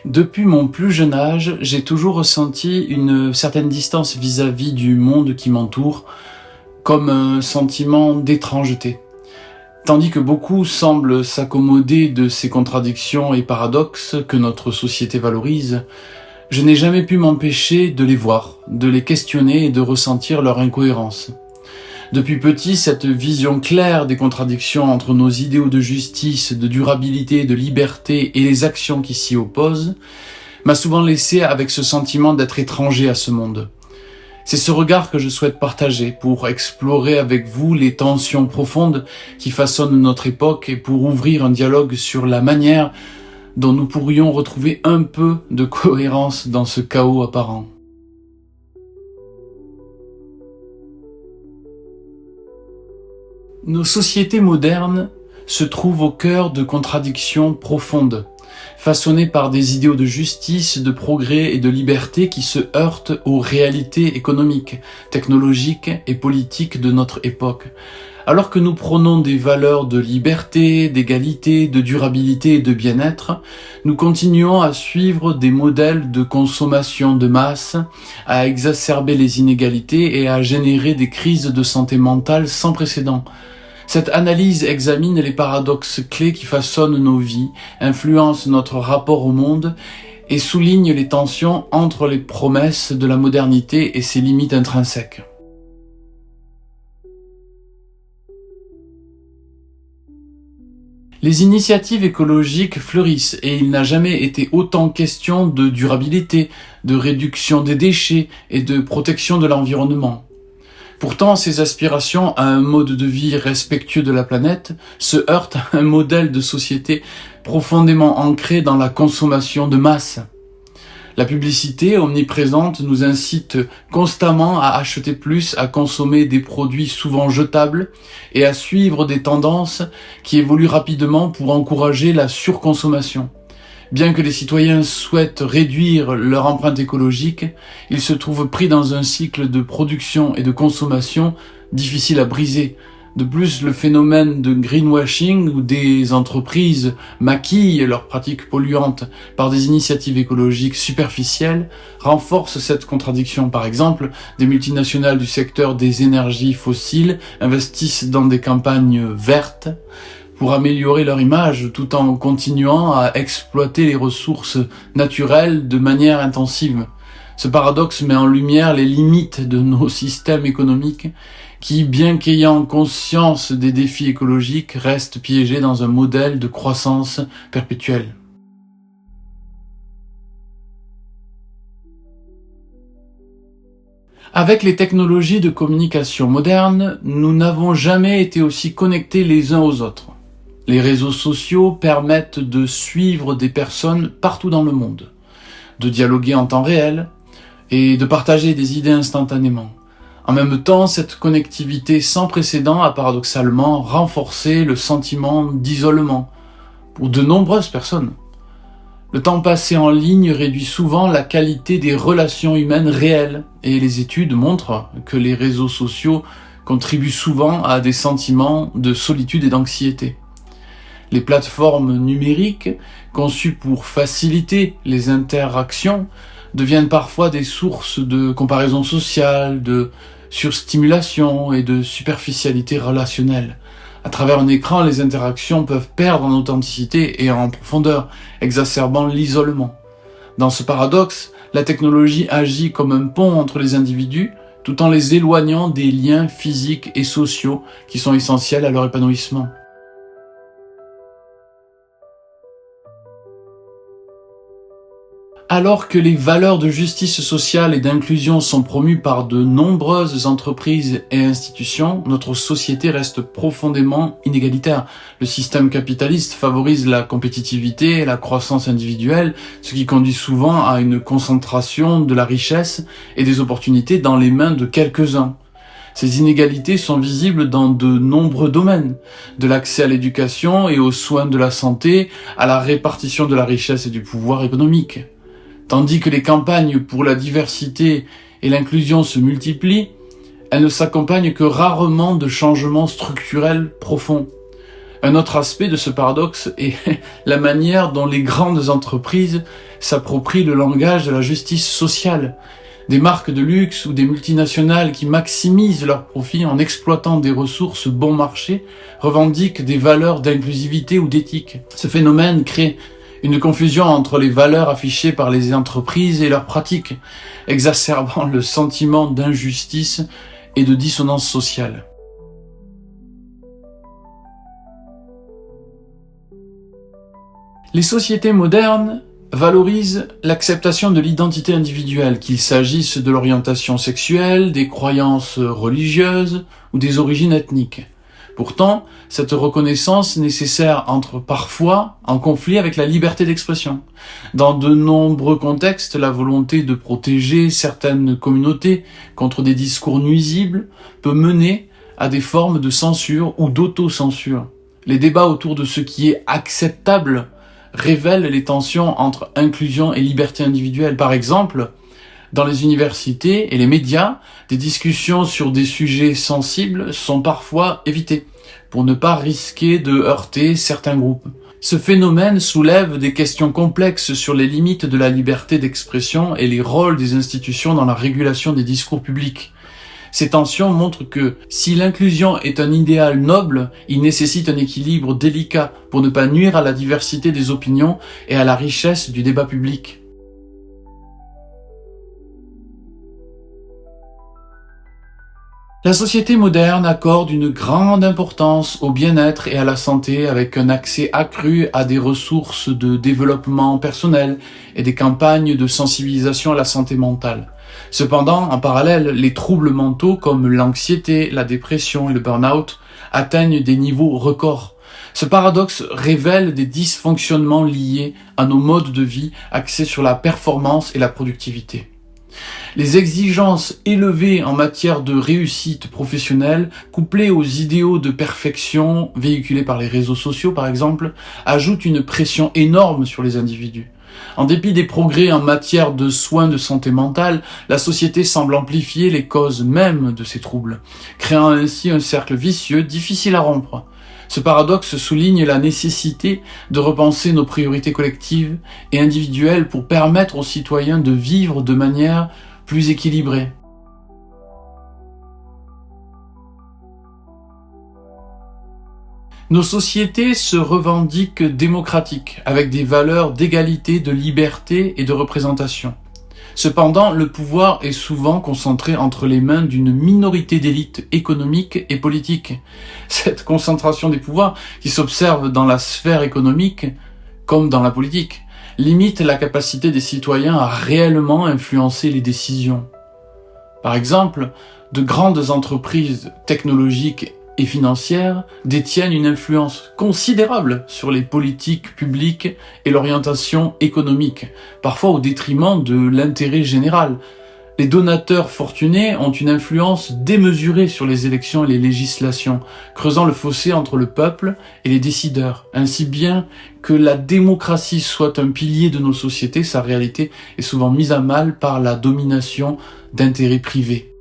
Depuis mon plus jeune âge, j'ai toujours ressenti une certaine distance vis-à-vis du monde qui m'entoure, comme un sentiment d'étrangeté. Tandis que beaucoup semblent s'accommoder de ces contradictions et paradoxes que notre société valorise, je n'ai jamais pu m'empêcher de les voir, de les questionner et de ressentir leur incohérence. Depuis petit, cette vision claire des contradictions entre nos idéaux de justice, de durabilité, de liberté et les actions qui s'y opposent, m'a souvent laissé avec ce sentiment d'être étranger à ce monde. C'est ce regard que je souhaite partager pour explorer avec vous les tensions profondes qui façonnent notre époque et pour ouvrir un dialogue sur la manière dont nous pourrions retrouver un peu de cohérence dans ce chaos apparent. Nos sociétés modernes se trouvent au cœur de contradictions profondes, façonnées par des idéaux de justice, de progrès et de liberté qui se heurtent aux réalités économiques, technologiques et politiques de notre époque. Alors que nous prônons des valeurs de liberté, d'égalité, de durabilité et de bien-être, nous continuons à suivre des modèles de consommation de masse, à exacerber les inégalités et à générer des crises de santé mentale sans précédent. Cette analyse examine les paradoxes clés qui façonnent nos vies, influencent notre rapport au monde et souligne les tensions entre les promesses de la modernité et ses limites intrinsèques. Les initiatives écologiques fleurissent et il n'a jamais été autant question de durabilité, de réduction des déchets et de protection de l'environnement. Pourtant, ces aspirations à un mode de vie respectueux de la planète se heurtent à un modèle de société profondément ancré dans la consommation de masse. La publicité omniprésente nous incite constamment à acheter plus, à consommer des produits souvent jetables et à suivre des tendances qui évoluent rapidement pour encourager la surconsommation. Bien que les citoyens souhaitent réduire leur empreinte écologique, ils se trouvent pris dans un cycle de production et de consommation difficile à briser. De plus, le phénomène de greenwashing où des entreprises maquillent leurs pratiques polluantes par des initiatives écologiques superficielles renforce cette contradiction. Par exemple, des multinationales du secteur des énergies fossiles investissent dans des campagnes vertes pour améliorer leur image tout en continuant à exploiter les ressources naturelles de manière intensive. Ce paradoxe met en lumière les limites de nos systèmes économiques qui, bien qu'ayant conscience des défis écologiques, restent piégés dans un modèle de croissance perpétuelle. Avec les technologies de communication modernes, nous n'avons jamais été aussi connectés les uns aux autres. Les réseaux sociaux permettent de suivre des personnes partout dans le monde, de dialoguer en temps réel et de partager des idées instantanément. En même temps, cette connectivité sans précédent a paradoxalement renforcé le sentiment d'isolement pour de nombreuses personnes. Le temps passé en ligne réduit souvent la qualité des relations humaines réelles et les études montrent que les réseaux sociaux contribuent souvent à des sentiments de solitude et d'anxiété. Les plateformes numériques, conçues pour faciliter les interactions, deviennent parfois des sources de comparaison sociale, de surstimulation et de superficialité relationnelle. À travers un écran, les interactions peuvent perdre en authenticité et en profondeur, exacerbant l'isolement. Dans ce paradoxe, la technologie agit comme un pont entre les individus, tout en les éloignant des liens physiques et sociaux qui sont essentiels à leur épanouissement. Alors que les valeurs de justice sociale et d'inclusion sont promues par de nombreuses entreprises et institutions, notre société reste profondément inégalitaire. Le système capitaliste favorise la compétitivité et la croissance individuelle, ce qui conduit souvent à une concentration de la richesse et des opportunités dans les mains de quelques-uns. Ces inégalités sont visibles dans de nombreux domaines, de l'accès à l'éducation et aux soins de la santé, à la répartition de la richesse et du pouvoir économique. Tandis que les campagnes pour la diversité et l'inclusion se multiplient, elles ne s'accompagnent que rarement de changements structurels profonds. Un autre aspect de ce paradoxe est la manière dont les grandes entreprises s'approprient le langage de la justice sociale. Des marques de luxe ou des multinationales qui maximisent leurs profits en exploitant des ressources bon marché revendiquent des valeurs d'inclusivité ou d'éthique. Ce phénomène crée une confusion entre les valeurs affichées par les entreprises et leurs pratiques, exacerbant le sentiment d'injustice et de dissonance sociale. Les sociétés modernes valorisent l'acceptation de l'identité individuelle, qu'il s'agisse de l'orientation sexuelle, des croyances religieuses ou des origines ethniques. Pourtant, cette reconnaissance nécessaire entre parfois en conflit avec la liberté d'expression. Dans de nombreux contextes, la volonté de protéger certaines communautés contre des discours nuisibles peut mener à des formes de censure ou d'autocensure. Les débats autour de ce qui est acceptable révèlent les tensions entre inclusion et liberté individuelle. Par exemple, dans les universités et les médias, des discussions sur des sujets sensibles sont parfois évitées, pour ne pas risquer de heurter certains groupes. Ce phénomène soulève des questions complexes sur les limites de la liberté d'expression et les rôles des institutions dans la régulation des discours publics. Ces tensions montrent que si l'inclusion est un idéal noble, il nécessite un équilibre délicat pour ne pas nuire à la diversité des opinions et à la richesse du débat public. La société moderne accorde une grande importance au bien-être et à la santé avec un accès accru à des ressources de développement personnel et des campagnes de sensibilisation à la santé mentale. Cependant, en parallèle, les troubles mentaux comme l'anxiété, la dépression et le burn-out atteignent des niveaux records. Ce paradoxe révèle des dysfonctionnements liés à nos modes de vie axés sur la performance et la productivité. Les exigences élevées en matière de réussite professionnelle, couplées aux idéaux de perfection véhiculés par les réseaux sociaux par exemple, ajoutent une pression énorme sur les individus. En dépit des progrès en matière de soins de santé mentale, la société semble amplifier les causes mêmes de ces troubles, créant ainsi un cercle vicieux difficile à rompre. Ce paradoxe souligne la nécessité de repenser nos priorités collectives et individuelles pour permettre aux citoyens de vivre de manière plus équilibrée. Nos sociétés se revendiquent démocratiques, avec des valeurs d'égalité, de liberté et de représentation. Cependant, le pouvoir est souvent concentré entre les mains d'une minorité d'élites économiques et politiques. Cette concentration des pouvoirs, qui s'observe dans la sphère économique comme dans la politique, limite la capacité des citoyens à réellement influencer les décisions. Par exemple, de grandes entreprises technologiques et financières détiennent une influence considérable sur les politiques publiques et l'orientation économique, parfois au détriment de l'intérêt général. Les donateurs fortunés ont une influence démesurée sur les élections et les législations, creusant le fossé entre le peuple et les décideurs. Ainsi bien que la démocratie soit un pilier de nos sociétés, sa réalité est souvent mise à mal par la domination d'intérêts privés.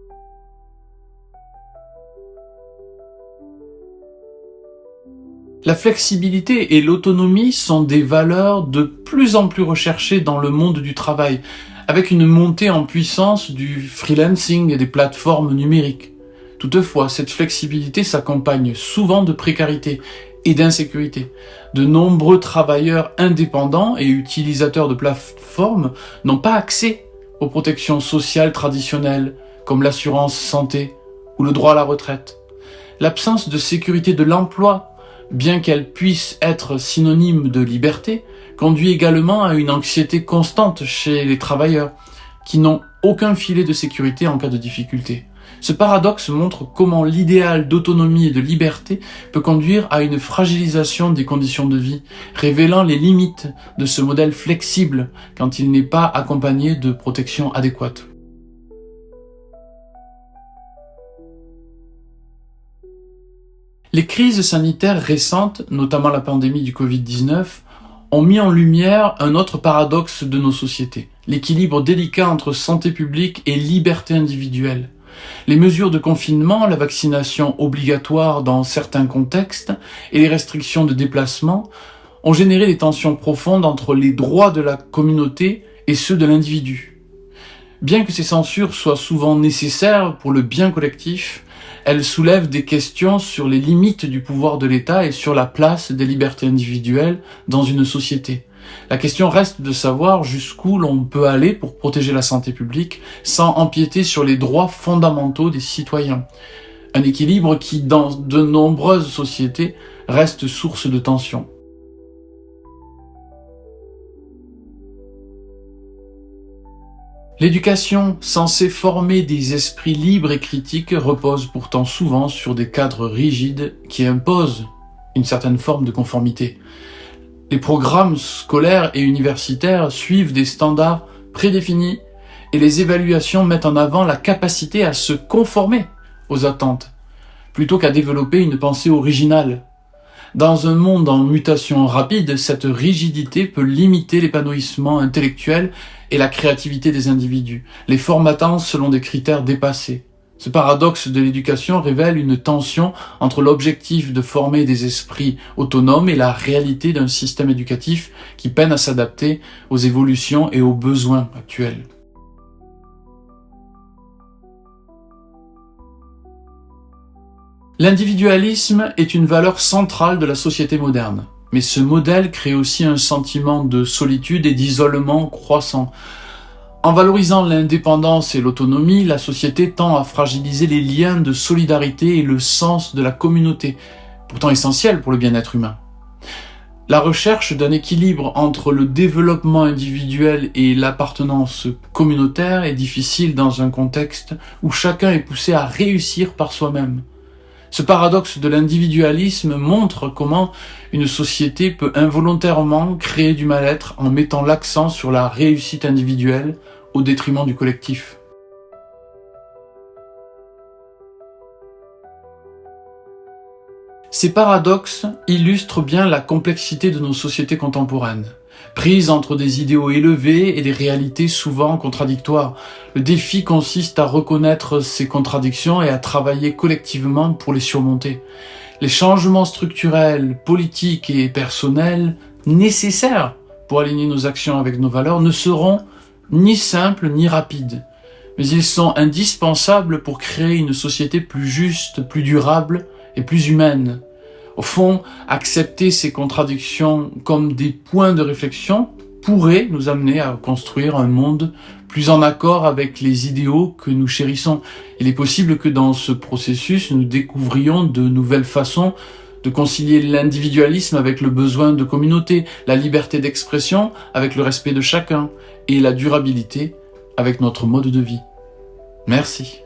La flexibilité et l'autonomie sont des valeurs de plus en plus recherchées dans le monde du travail, avec une montée en puissance du freelancing et des plateformes numériques. Toutefois, cette flexibilité s'accompagne souvent de précarité et d'insécurité. De nombreux travailleurs indépendants et utilisateurs de plateformes n'ont pas accès aux protections sociales traditionnelles, comme l'assurance santé ou le droit à la retraite. L'absence de sécurité de l'emploi, bien qu'elle puisse être synonyme de liberté, conduit également à une anxiété constante chez les travailleurs, qui n'ont aucun filet de sécurité en cas de difficulté. Ce paradoxe montre comment l'idéal d'autonomie et de liberté peut conduire à une fragilisation des conditions de vie, révélant les limites de ce modèle flexible quand il n'est pas accompagné de protection adéquate. Les crises sanitaires récentes, notamment la pandémie du Covid-19, ont mis en lumière un autre paradoxe de nos sociétés, l'équilibre délicat entre santé publique et liberté individuelle. Les mesures de confinement, la vaccination obligatoire dans certains contextes et les restrictions de déplacement ont généré des tensions profondes entre les droits de la communauté et ceux de l'individu. Bien que ces censures soient souvent nécessaires pour le bien collectif, elles soulèvent des questions sur les limites du pouvoir de l'État et sur la place des libertés individuelles dans une société. La question reste de savoir jusqu'où l'on peut aller pour protéger la santé publique sans empiéter sur les droits fondamentaux des citoyens. Un équilibre qui, dans de nombreuses sociétés, reste source de tensions. L'éducation, censée former des esprits libres et critiques, repose pourtant souvent sur des cadres rigides qui imposent une certaine forme de conformité. Les programmes scolaires et universitaires suivent des standards prédéfinis et les évaluations mettent en avant la capacité à se conformer aux attentes, plutôt qu'à développer une pensée originale. Dans un monde en mutation rapide, cette rigidité peut limiter l'épanouissement intellectuel et la créativité des individus, les formatant selon des critères dépassés. Ce paradoxe de l'éducation révèle une tension entre l'objectif de former des esprits autonomes et la réalité d'un système éducatif qui peine à s'adapter aux évolutions et aux besoins actuels. L'individualisme est une valeur centrale de la société moderne, mais ce modèle crée aussi un sentiment de solitude et d'isolement croissant. En valorisant l'indépendance et l'autonomie, la société tend à fragiliser les liens de solidarité et le sens de la communauté, pourtant essentiels pour le bien-être humain. La recherche d'un équilibre entre le développement individuel et l'appartenance communautaire est difficile dans un contexte où chacun est poussé à réussir par soi-même. Ce paradoxe de l'individualisme montre comment une société peut involontairement créer du mal-être en mettant l'accent sur la réussite individuelle au détriment du collectif. Ces paradoxes illustrent bien la complexité de nos sociétés contemporaines. Prises entre des idéaux élevés et des réalités souvent contradictoires, le défi consiste à reconnaître ces contradictions et à travailler collectivement pour les surmonter. Les changements structurels, politiques et personnels nécessaires pour aligner nos actions avec nos valeurs ne seront ni simples ni rapides, mais ils sont indispensables pour créer une société plus juste, plus durable et plus humaine. Au fond, accepter ces contradictions comme des points de réflexion pourrait nous amener à construire un monde plus en accord avec les idéaux que nous chérissons. Il est possible que dans ce processus, nous découvrions de nouvelles façons de concilier l'individualisme avec le besoin de communauté, la liberté d'expression avec le respect de chacun et la durabilité avec notre mode de vie. Merci.